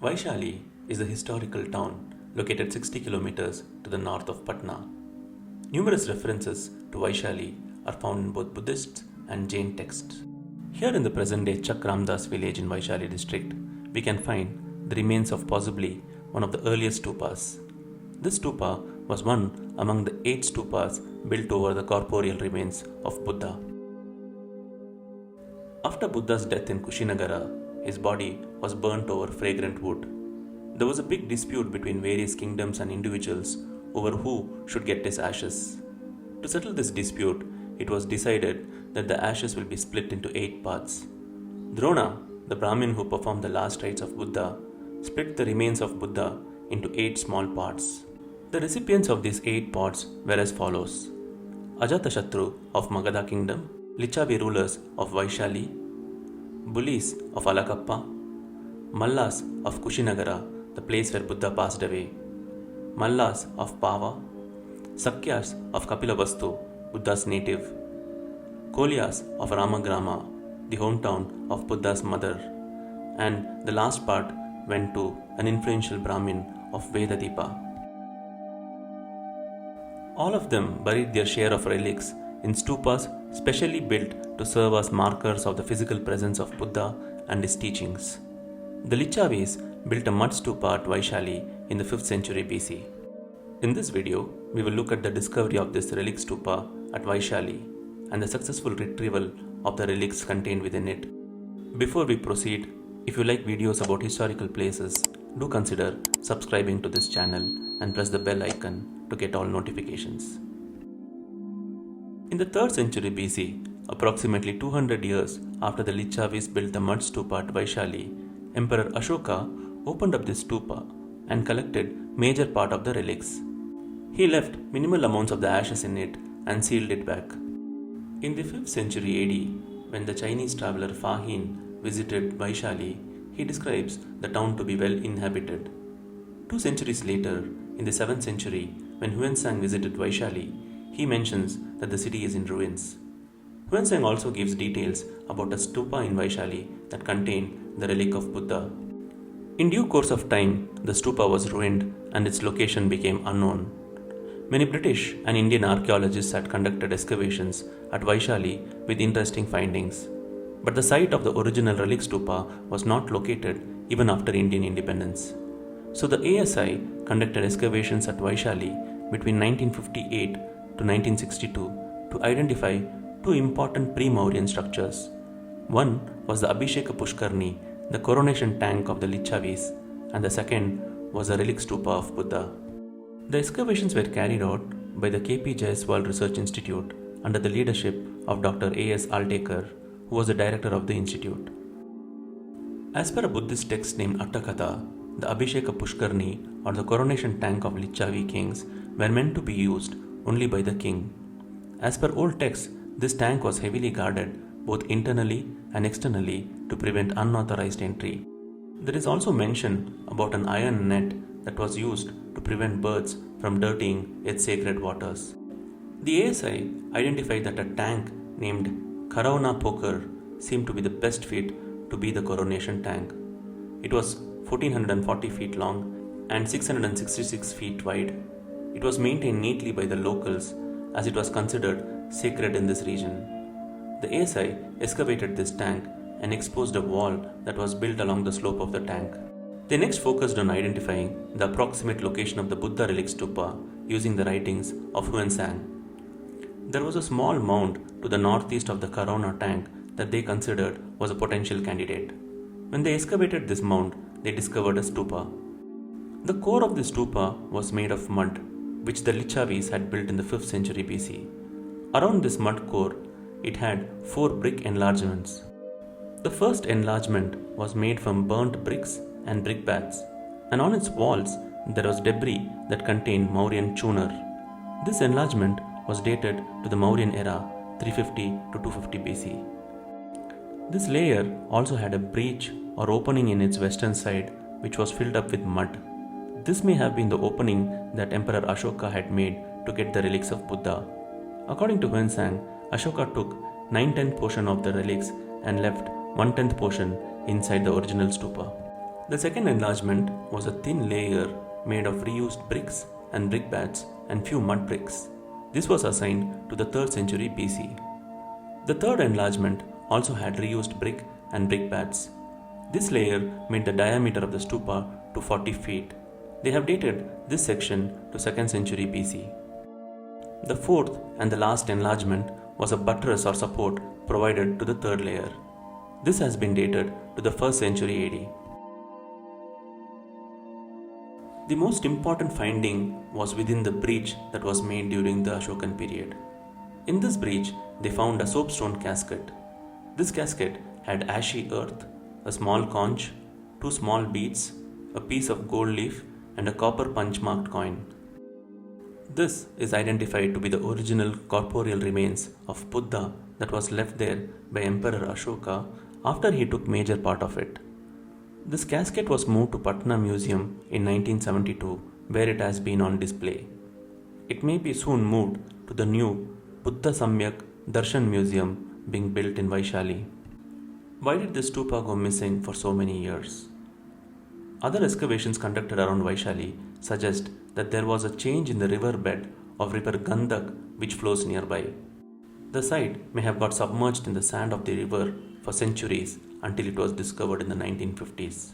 Vaishali is a historical town located 60 kilometers to the north of Patna. Numerous references to Vaishali are found in both Buddhist and Jain texts. Here in the present-day Chak Ramdas village in Vaishali district, we can find the remains of possibly one of the earliest stupas. This stupa was one among the 8 stupas built over the corporeal remains of Buddha. After Buddha's death in Kushinagara, his body was burnt over fragrant wood. There was a big dispute between various kingdoms and individuals over who should get his ashes. To settle this dispute, it was decided that the ashes will be split into 8 parts. Drona, the Brahmin who performed the last rites of Buddha, split the remains of Buddha into 8 small parts. The recipients of these 8 parts were as follows: Ajatashatru of Magadha kingdom, Lichavi rulers of Vaishali, Bulis of Alakappa, Mallas of Kushinagara, the place where Buddha passed away, Mallas of Pava, Sakyas of Kapilavastu, Buddha's native, Kolyas of Ramagrama, the hometown of Buddha's mother, and the last part went to an influential Brahmin of Vedadipa. All of them buried their share of relics in stupas specially built to serve as markers of the physical presence of Buddha and his teachings. The Lichavis built a mud stupa at Vaishali in the 5th century BC. In this video, we will look at the discovery of this relic stupa at Vaishali and the successful retrieval of the relics contained within it. Before we proceed, if you like videos about historical places, do consider subscribing to this channel and press the bell icon to get all notifications. In the 3rd century BC, approximately 200 years after the Lichavis built the mud stupa at Vaishali, Emperor Ashoka opened up this stupa and collected major part of the relics. He left minimal amounts of the ashes in it and sealed it back. In the 5th century AD, when the Chinese traveler Fa Hin visited Vaishali, he describes the town to be well inhabited. 2 centuries later, in the 7th century, when Huensang visited Vaishali, he mentions that the city is in ruins. Huensang also gives details about a stupa in Vaishali that contained the relic of Buddha. In due course of time, the stupa was ruined and its location became unknown. Many British and Indian archaeologists had conducted excavations at Vaishali with interesting findings. But the site of the original relic stupa was not located even after Indian independence. So the ASI conducted excavations at Vaishali between 1958 to 1962 to identify 2 important pre-Mauryan structures. One was the Abhisheka Pushkarni, the coronation tank of the Lichavis, and the second was the relic stupa of Buddha. The excavations were carried out by the KP Jaiswal Research Institute under the leadership of Dr. A.S. Altekar, who was the director of the institute. As per a Buddhist text named Attakatha, the Abhisheka Pushkarni or the coronation tank of Lichavi kings were meant to be used only by the king. As per old texts, this tank was heavily guarded both internally and externally to prevent unauthorized entry. There is also mention about an iron net that was used to prevent birds from dirtying its sacred waters. The ASI identified that a tank named Karauna Poker seemed to be the best fit to be the coronation tank. It was 1440 feet long and 666 feet wide. It was maintained neatly by the locals as it was considered sacred in this region. The ASI excavated this tank and exposed a wall that was built along the slope of the tank. They next focused on identifying the approximate location of the Buddha relic stupa using the writings of Huensang. There was a small mound to the northeast of the Karauna tank that they considered was a potential candidate. When they excavated this mound, they discovered a stupa. The core of the stupa was made of mud, which the Lichavis had built in the 5th century BC. Around this mud core, it had 4 brick enlargements. The first enlargement was made from burnt bricks and brickbats, and on its walls there was debris that contained Mauryan chunar. This enlargement was dated to the Mauryan era 350 to 250 BC. This layer also had a breach or opening in its western side which was filled up with mud. This may have been the opening that Emperor Ashoka had made to get the relics of Buddha. According to Huensang, Ashoka took 9/10 portion of the relics and left 1/10 portion inside the original stupa. The second enlargement was a thin layer made of reused bricks and brickbats and few mud bricks. This was assigned to the 3rd century BC. The third enlargement also had reused brick and brickbats. This layer made the diameter of the stupa to 40 feet. They have dated this section to 2nd century BC. The fourth and the last enlargement was a buttress or support provided to the third layer. This has been dated to the 1st century AD. The most important finding was within the breach that was made during the Ashokan period. In this breach, they found a soapstone casket. This casket had ashy earth, a small conch, 2 small beads, a piece of gold leaf, and a copper punch marked coin. This is identified to be the original corporeal remains of Buddha that was left there by Emperor Ashoka after he took major part of it. This casket was moved to Patna Museum in 1972, where it has been on display. It may be soon moved to the new Buddha Samyak Darshan Museum being built in Vaishali. Why did this stupa go missing for so many years? Other excavations conducted around Vaishali suggest that there was a change in the river bed of river Gandak which flows nearby. The site may have got submerged in the sand of the river for centuries until it was discovered in the 1950s.